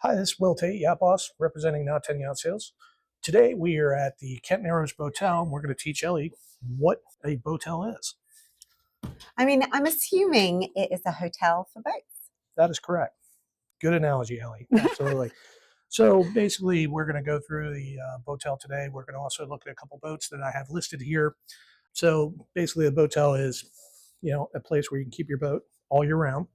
Hi, this is Will Tate, Yacht Boss, representing Now 10 Yacht Sales. Today we are at the Kent Narrows Boatel, and we're going to teach Ellie what a boatel is. I'm assuming it is a hotel for boats. That is correct. Good analogy, Ellie. Absolutely. So basically, we're going to go through the boatel today. We're going to also look at a couple boats that I have listed here. So basically, a boatel is, a place where you can keep your boat all year round.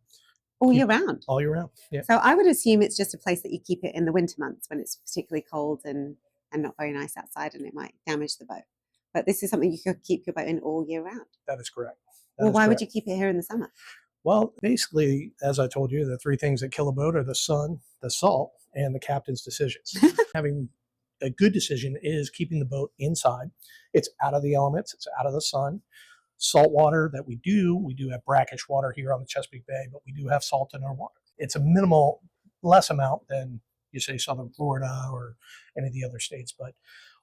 All year round? All year round, yeah. So I would assume it's just a place that you keep it in the winter months when it's particularly cold and not very nice outside and it might damage the boat. But this is something you could keep your boat in all year round. That is correct. Well, why would you keep it here in the summer? Well, basically, as I told you, the three things that kill a boat are the sun, the salt, and the captain's decisions. Having a good decision is keeping the boat inside. It's out of the elements. It's out of the sun. Salt water that we do have brackish water here on the Chesapeake Bay, but we do have salt in our water. It's a minimal, less amount than you say Southern Florida or any of the other states. But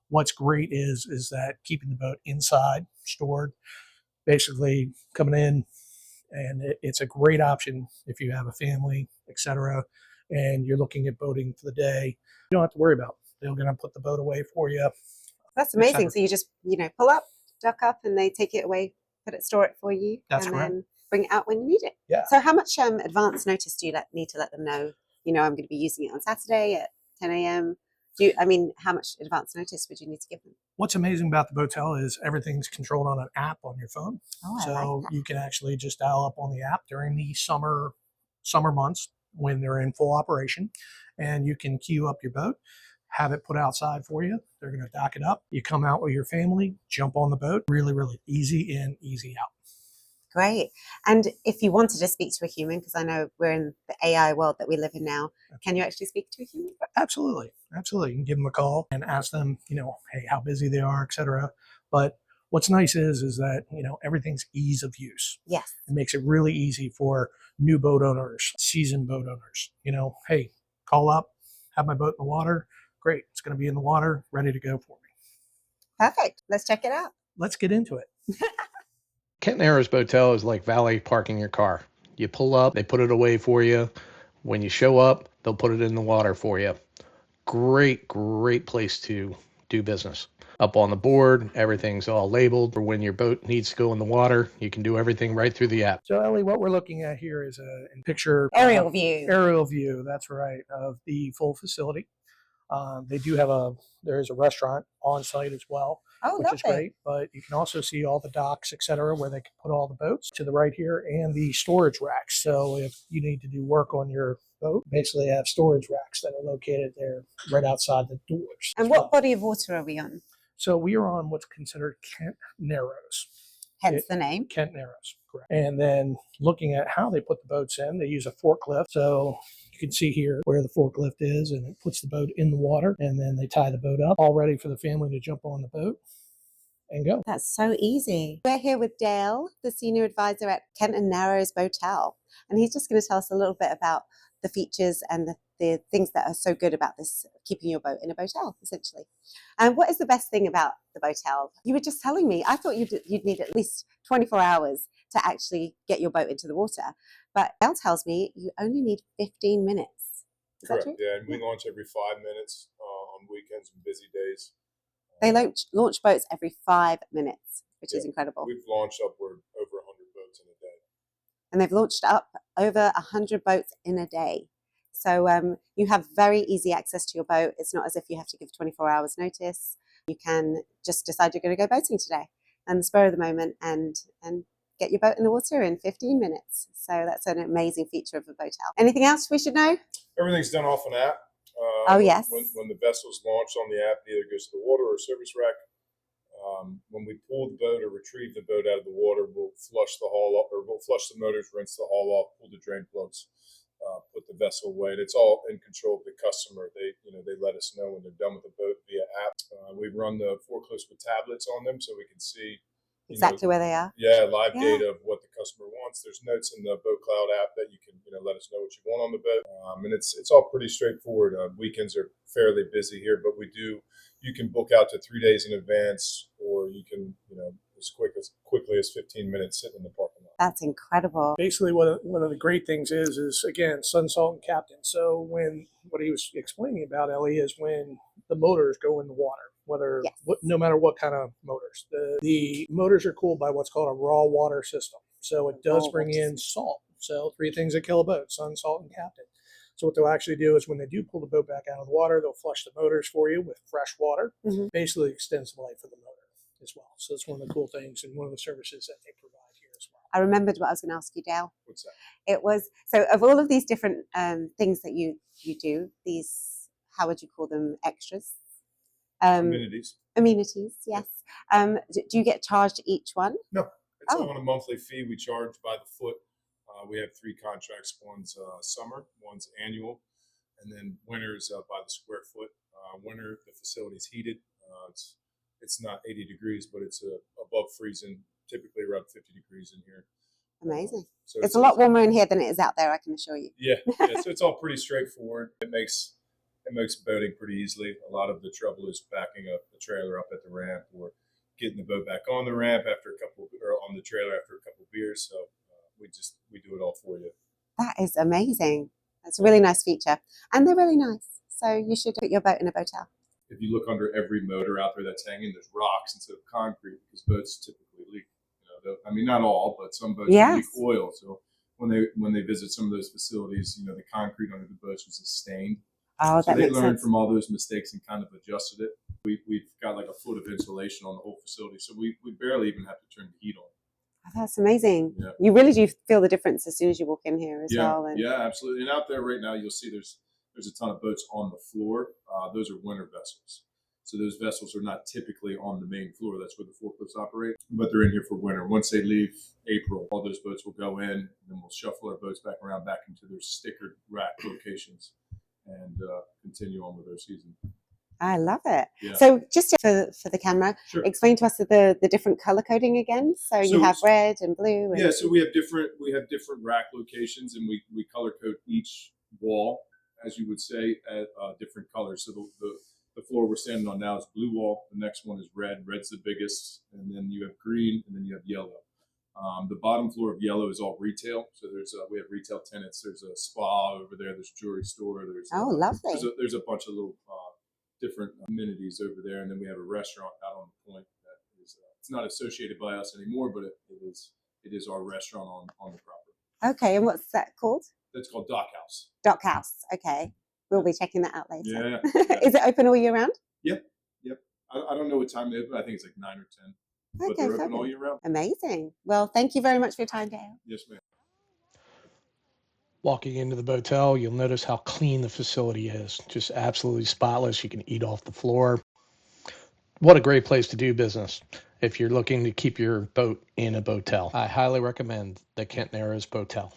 what's great is that keeping the boat inside, stored, basically coming in, and it's a great option if you have a family, etc., and you're looking at boating for the day. You don't have to worry about it. They're going to put the boat away for you. That's amazing. So you just, pull up, dock up, and they take it away, store it for you, then bring it out when you need it. Yeah. So how much advance notice do you need to let them know, I'm going to be using it on Saturday at 10 a.m.? How much advance notice would you need to give them? What's amazing about the boatel is everything's controlled on an app on your phone. Oh, so I like that. You can actually just dial up on the app during the summer months when they're in full operation, and you can queue up your boat, have it put outside for you. They're going to dock it up. You come out with your family, jump on the boat. Really, really easy in, easy out. Great. And if you wanted to speak to a human, because I know we're in the AI world that we live in now, can you actually speak to a human? Absolutely. Absolutely. You can give them a call and ask them, hey, how busy they are, etc. But what's nice is that, everything's ease of use. Yes. It makes it really easy for new boat owners, seasoned boat owners. Hey, call up, have my boat in the water. Great. It's going to be in the water, ready to go for me. Perfect. Let's check it out. Let's get into it. Kent Narrows Boatel is like valet parking your car. You pull up, they put it away for you. When you show up, they'll put it in the water for you. Great place to do business. Up on the board, everything's all labeled for when your boat needs to go in the water. You can do everything right through the app. So, Ellie, what we're looking at here is a picture. Aerial view. Aerial view, that's right, of the full facility. They do have there is a restaurant on site as well, which is great. But you can also see all the docks, etc., where they can put all the boats to the right here, and the storage racks. So if you need to do work on your boat, basically have storage racks that are located there right outside the doors. And what body of water are we on? So we are on what's considered Kent Narrows. Hence the name. Kent Narrows, correct. And then looking at how they put the boats in, they use a forklift. So you can see here where the forklift is, and it puts the boat in the water, and then they tie the boat up, all ready for the family to jump on the boat and go. That's so easy. We're here with Dale, the senior advisor at Kent Narrows Boatel, and he's just going to tell us a little bit about the features and the things that are so good about this, keeping your boat in a boatel, essentially. And what is the best thing about the boatel? You were just telling me, I thought you'd need at least 24 hours to actually get your boat into the water. But Dale tells me you only need 15 minutes. Is Correct, that true? yeah, and we launch every 5 minutes on weekends and busy days. They launch boats every 5 minutes, which is incredible. We've launched upward over 100 boats in a day. And they've launched up over 100 boats in a day. So you have very easy access to your boat. It's not as if you have to give 24 hours notice. You can just decide you're going to go boating today and the spur of the moment and get your boat in the water in 15 minutes. So that's an amazing feature of a boatel. Anything else we should know? Everything's done off an app. Oh, yes. When the vessel's launched on the app, it either goes to the water or service rack. When we pull the boat or retrieve the boat out of the water, we'll flush the hull off, or we'll flush the motors, rinse the hull off, pull the drain plugs, put the vessel away. And it's all in control of the customer. They let us know when they're done with the boat via app. We run the forklifts with tablets on them so we can see exactly where they are. Yeah, live data of what the customer wants. There's notes in the Boat Cloud app that you can let us know what you want on the boat. And it's all pretty straightforward. Weekends are fairly busy here, but you can book out to 3 days in advance, or you can as quickly as 15 minutes sitting in the parking lot. That's incredible. Basically, one of the great things is again, sun, salt, and captain. So when what he was explaining about, Ellie, is when the motors go in the water, Yes. no matter what kind of motors. The motors are cooled by what's called a raw water system. So it does Raw bring water in salt. So three things that kill a boat: sun, salt, and captain. So what they'll actually do is when they do pull the boat back out of the water, they'll flush the motors for you with fresh water. Mhm. Basically extends the life of the motor as well. So it's one of the cool things and one of the services that they provide here as well. I remembered what I was going to ask you, Dale. What's that? It was, so of all of these different things that you do, these, how would you call them, extras? Amenities. Amenities, yes. Do you get charged each one? No, it's Oh. on a monthly fee. We charge by the foot. We have 3 contracts. One's summer, one's annual, and then winter is by the square foot. Winter, the facility's heated. It's not 80 degrees, but it's above freezing, typically around 50 degrees in here. Amazing. So It's a lot warmer in here than it is out there, I can assure you. Yeah, so it's all pretty straightforward. It makes boating pretty easily. A lot of the trouble is backing up the trailer up at the ramp or getting the boat back on the ramp or on the trailer after a couple of beers. So we do it all for you. That is amazing. That's a really nice feature. And they're really nice. So you should put your boat in a boatel. If you look under every motor out there that's hanging, there's rocks instead of concrete because boats typically leak. I mean, not all, but some boats leak oil. So when they visit some of those facilities, the concrete under the boats was stained. Oh, so that they makes learned sense. from all those mistakes and kind of adjusted it. We've got like a foot of insulation on the whole facility, so we barely even have to turn the heat on. Oh, that's amazing. Yeah. You really do feel the difference as soon as you walk in here as well. And yeah, absolutely. And out there right now, you'll see there's a ton of boats on the floor. Those are winter vessels. So those vessels are not typically on the main floor. That's where the forklifts operate, but they're in here for winter. Once they leave April, all those boats will go in, and then we'll shuffle our boats back around back into their stickered rack locations and continue on with our season. I love it. Yeah. So just for the camera, Sure. explain to us the different color coding again. So you have red and blue. And so we have different rack locations, and we color code each wall, as you would say, at different colors. So the floor we're standing on now is blue wall. The next one is red. Red's the biggest, and then you have green, and then you have yellow. The bottom floor of yellow is all retail. So we have retail tenants. There's a spa over there. There's a jewelry store. lovely. There's a bunch of little different amenities over there, and then we have a restaurant out on the point that is it's not associated by us anymore, but it is our restaurant on the property. Okay, and what's that called? That's called Dock House. Dock House. Okay, we'll be checking that out later. Yeah. Is it open all year round? Yep. I don't know what time they open. I think it's like 9 or 10. But they're open all year round. Amazing. Well, thank you very much for your time, Dale. Yes, ma'am. Walking into the Boatel, you'll notice how clean the facility is. Just absolutely spotless. You can eat off the floor. What a great place to do business if you're looking to keep your boat in a Boatel. I highly recommend the Kent Narrows Boatel.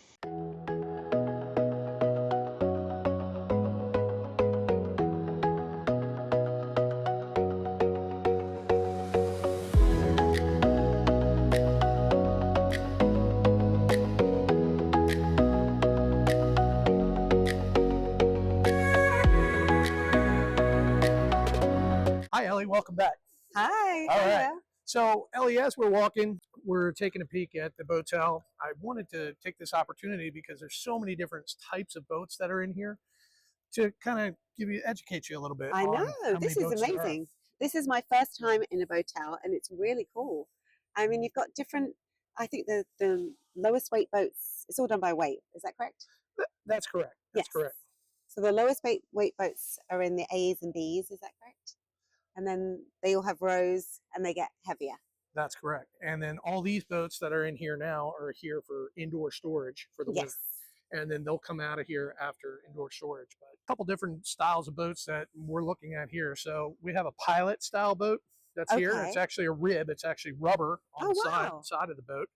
Hi, Ellie. Welcome back. Hi. All right. Hello. So, Ellie, as we're walking, we're taking a peek at the Boatel. I wanted to take this opportunity because there's so many different types of boats that are in here to kind of educate you a little bit. I on know. how This many is boats there are. amazing. This is my first time in a Boatel, and it's really cool. I mean, you've got different, I think the lowest weight boats, it's all done by weight. Is that correct? That's correct. That's correct. So the lowest weight boats are in the A's and B's. Is that correct? And then they all have rows and they get heavier. That's correct. And then all these boats that are in here now are here for indoor storage for the winter. And then they'll come out of here after indoor storage. But a couple different styles of boats that we're looking at here. So we have a pilot style boat that's here. It's actually a rib. It's actually rubber on the side of the boat.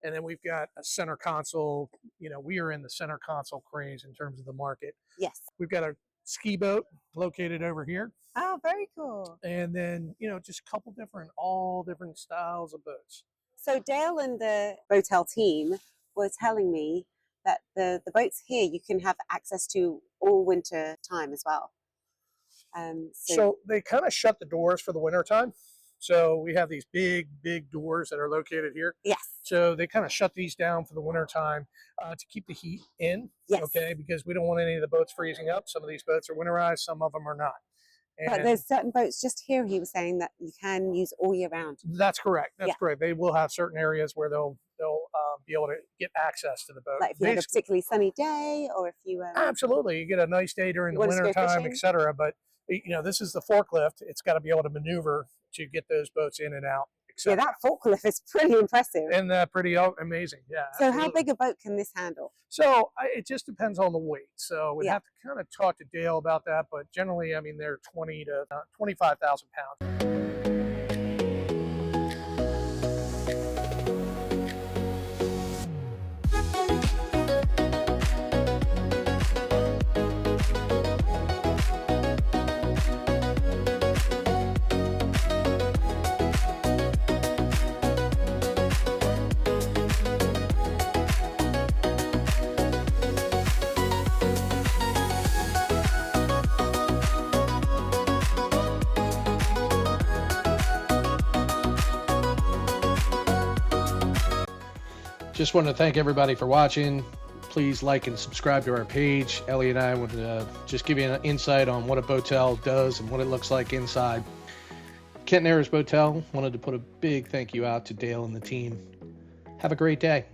And then we've got a center console. We are in the center console craze in terms of the market. Yes. We've got a ski boat located over here. Oh, very cool. And then, just a couple all different styles of boats. So Dale and the Boatel team were telling me that the boats here you can have access to all winter time as well. So they kind of shut the doors for the winter time. So we have these big doors that are located here. Yes. So they kind of shut these down for the winter time to keep the heat in. Yes. Okay, because we don't want any of the boats freezing up. Some of these boats are winterized, some of them are not. But And there's certain boats just here, he was saying, that you can use all year round. that's correct. That's Yeah. correct. They will have certain areas where they'll be able to get access to the boat. Like if you had a Basically- particularly sunny day, or if you Absolutely, you get a nice day during You the want us to winter go time, fishing? etc. But this is the forklift. It's got to be able to maneuver to get those boats in and out, yeah, etc. that forklift is pretty impressive. And pretty amazing. Yeah. So how absolutely. big a boat can this handle? So it just depends on the weight. So we'd Yeah. have to kind of talk to Dale about that. But generally, I mean, they're 20 to 25,000 pounds. Just want to thank everybody for watching. Please like and subscribe to our page. Ellie and I want to just give you an insight on what a boatel does and what it looks like inside. Kent Narrows Boatel wanted to put a big thank you out to Dale and the team. Have a great day.